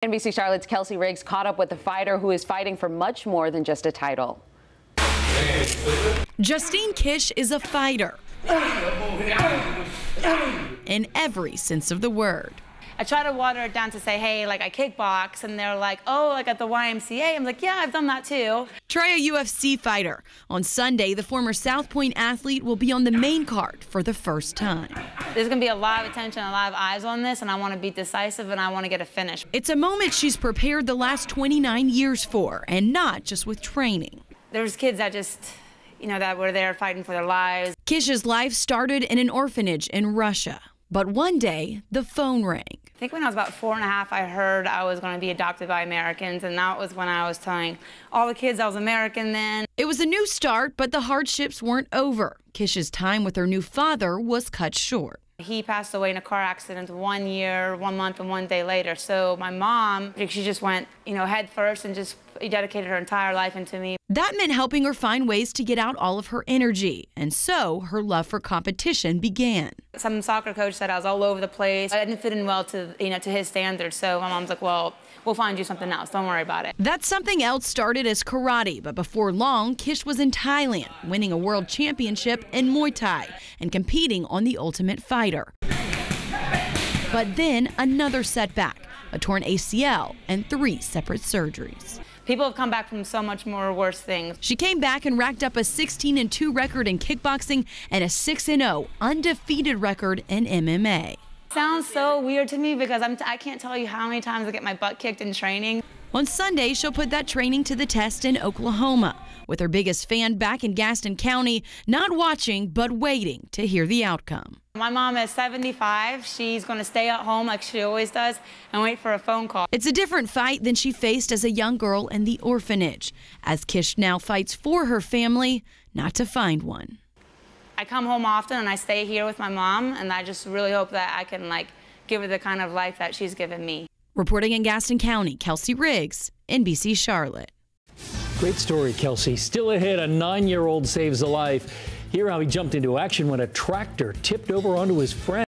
NBC Charlotte's Kelsey Riggs caught up with a fighter who is fighting for much more than just a title. Justine Kish is a fighter in every sense of the word. I try to water it down to say, hey, like I kickbox, and they're like, oh, like at the YMCA. I'm like, yeah, I've done that too. Try a UFC fighter. On Sunday, the former South Point athlete will be on the main card for the first time. There's gonna be a lot of attention, a lot of eyes on this, and I want to be decisive and I want to get a finish. It's a moment she's prepared the last 29 years for, and not just with training. There's kids that just, that were there fighting for their lives. Kish's life started in an orphanage in Russia. But one day, the phone rang. I think when I was about 4 and a half, I heard I was going to be adopted by Americans, and that was when I was telling all the kids I was American then. It was a new start, but the hardships weren't over. Kish's time with her new father was cut short. He passed away in a car accident 1 year, 1 month, and 1 day later. So my mom, she just went, head first and just dedicated her entire life into me. That meant helping her find ways to get out all of her energy. And so her love for competition began. Some soccer coach said I was all over the place. I didn't fit in well to, to his standards. So my mom's like, well, we'll find you something else. Don't worry about it. That something else started as karate. But before long, Kish was in Thailand, winning a world championship in Muay Thai and competing on The Ultimate Fighter. But then another setback, a torn ACL and 3 separate surgeries. People have come back from so much more worse things. She came back and racked up a 16-2 record in kickboxing and a 6-0 undefeated record in MMA. Sounds so weird to me because I can't tell you how many times I get my butt kicked in training. On Sunday, she'll put that training to the test in Oklahoma, with her biggest fan back in Gaston County, not watching but waiting to hear the outcome. My mom is 75. She's going to stay at home like she always does and wait for a phone call. It's a different fight than she faced as a young girl in the orphanage, as Kish now fights for her family, not to find one. I come home often and I stay here with my mom, and I just really hope that I can give her the kind of life that she's given me. Reporting in Gaston County, Kelsey Riggs, NBC Charlotte. Great story, Kelsey. Still ahead, a 9-year-old saves a life. Hear how he jumped into action when a tractor tipped over onto his friend.